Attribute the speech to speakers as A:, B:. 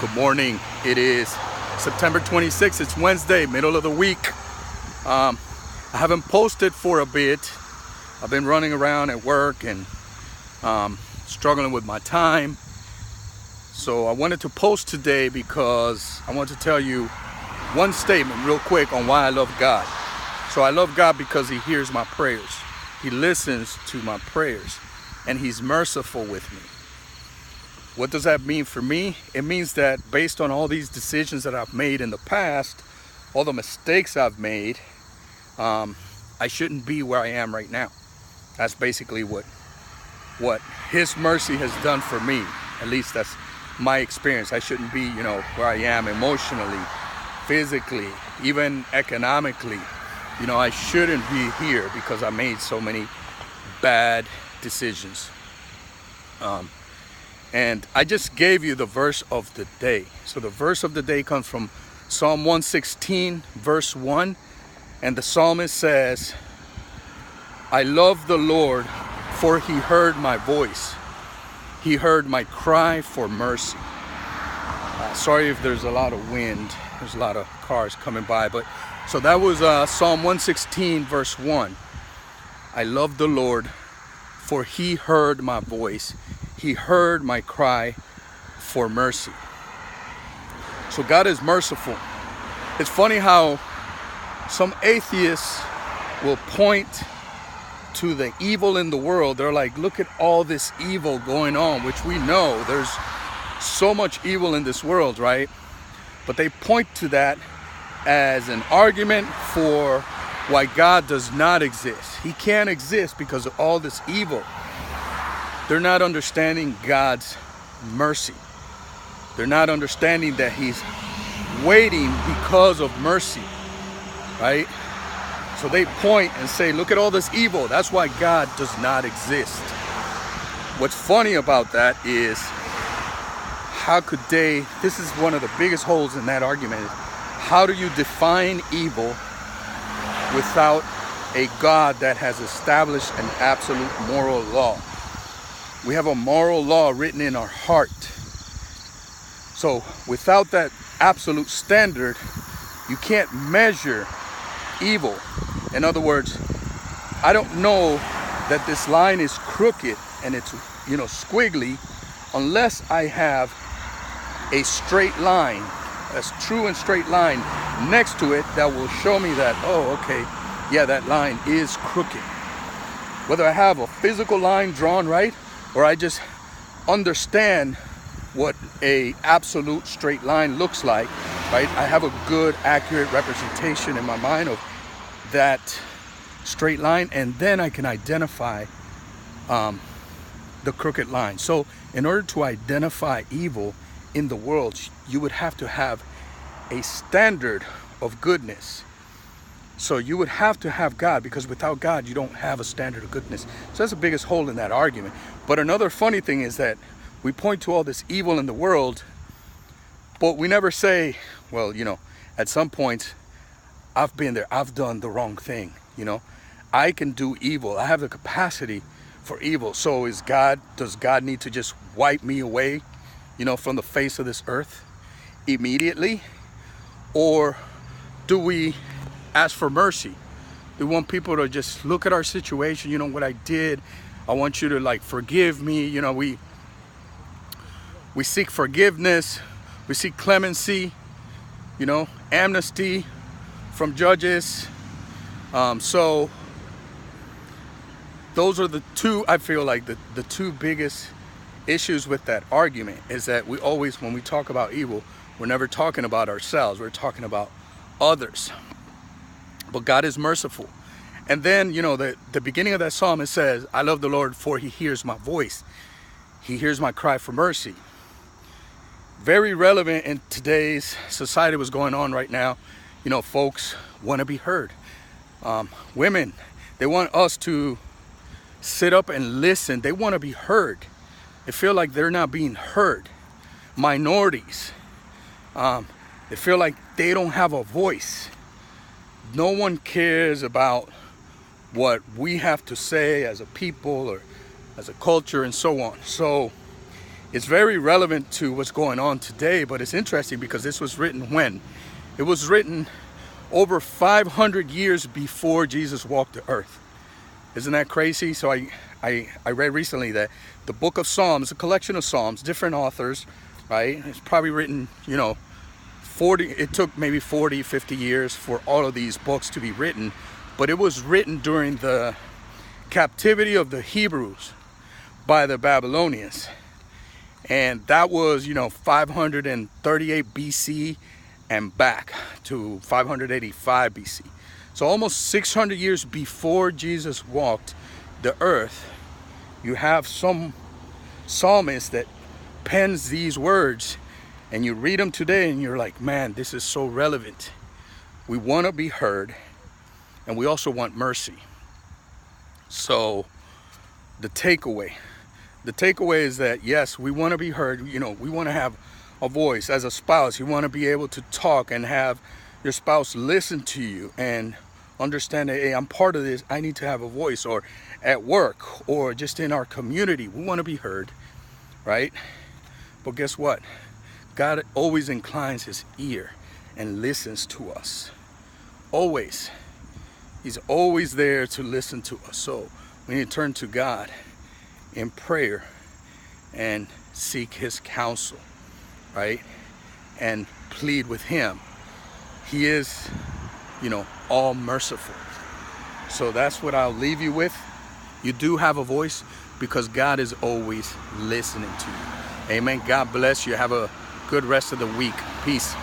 A: Good morning. It is September 26th. It's Wednesday, middle of the week. I haven't posted for a bit. I've been running around at work and struggling with my time. So I wanted to post today because I want to tell you one statement real quick on why I love God. So I love God because He hears my prayers. He listens to my prayers and He's merciful with me. What does that mean for me? It means that based on all these decisions that I've made in the past, all the mistakes I've made, I shouldn't be where I am right now. That's basically what His mercy has done for me. At least that's my experience. I shouldn't be, where I am emotionally, physically, even economically. I shouldn't be here because I made so many bad decisions. And I just gave you the verse of the day. So the verse of the day comes from Psalm 116, verse 1. And the psalmist says, I love the Lord, for He heard my voice. He heard my cry for mercy. Sorry if there's a lot of wind. There's a lot of cars coming by. So that was Psalm 116, verse 1. I love the Lord, for He heard my voice. He heard my cry for mercy. So God is merciful. It's funny how some atheists will point to the evil in the world. They're like, look at all this evil going on, which we know there's so much evil in this world, right? But they point to that as an argument for why God does not exist. He can't exist because of all this evil. They're not understanding God's mercy. They're not understanding that He's waiting because of mercy, right? So they point and say, look at all this evil. That's why God does not exist. What's funny about that is, how could this is one of the biggest holes in that argument, is how do you define evil without a God that has established an absolute moral law? We have a moral law written in our heart. So without that absolute standard, you can't measure evil. In other words, I don't know that this line is crooked and it's, squiggly, unless I have a straight line, a true and straight line next to it that will show me that, oh, okay, yeah, that line is crooked. Whether I have a physical line drawn right, or I just understand what a absolute straight line looks like, right? I have a good, accurate representation in my mind of that straight line, and then I can identify the crooked line. So in order to identify evil in the world, you would have to have a standard of goodness. So you would have to have God, because without God, you don't have a standard of goodness. So that's the biggest hole in that argument. But another funny thing is that we point to all this evil in the world, but we never say, well, at some point, I've been there. I've done the wrong thing. I can do evil. I have the capacity for evil. So does God need to just wipe me away, from the face of this earth immediately? Or do we ask for mercy? We want people to just look at our situation, what I did. I want you to forgive me. We seek forgiveness. We seek clemency, amnesty from judges. So those are the two, I feel like the two biggest issues with that argument, is that we always, when we talk about evil, we're never talking about ourselves. We're talking about others. But God is merciful. And then, the beginning of that psalm, it says, I love the Lord, for He hears my voice. He hears my cry for mercy. Very relevant in today's society, what's going on right now. Folks want to be heard. Women, they want us to sit up and listen. They want to be heard. They feel like they're not being heard. Minorities, they feel like they don't have a voice. No one cares about what we have to say as a people or as a culture and so on. So It's very relevant to what's going on today, but it's interesting because this was written when? It was written over 500 years before Jesus walked the earth. Isn't that crazy? So I read recently that the book of Psalms, a collection of Psalms, different authors, right? It's probably written, you know, it took maybe 40, 50 years for all of these books to be written, but it was written during the captivity of the Hebrews by the Babylonians. And that was, you know, 538 BC and back to 585 BC. So almost 600 years before Jesus walked the earth, you have some psalmist that pens these words, and you read them today and you're like, man, this is so relevant. We want to be heard, and we also want mercy. So the takeaway is that, yes, we want to be heard. You know, we want to have a voice. As a spouse, you want to be able to talk and have your spouse listen to you and understand that, hey, I'm part of this. I need to have a voice. Or at work, or just in our community, we want to be heard, right? But guess what? God always inclines his ear and listens to us. Always. He's always there to listen to us. So we need to turn to God in prayer and seek his counsel, right? And plead with him. He is, you know, all merciful. So that's what I'll leave you with. You do have a voice because God is always listening to you. Amen. God bless you. Have a good rest of the week. Peace.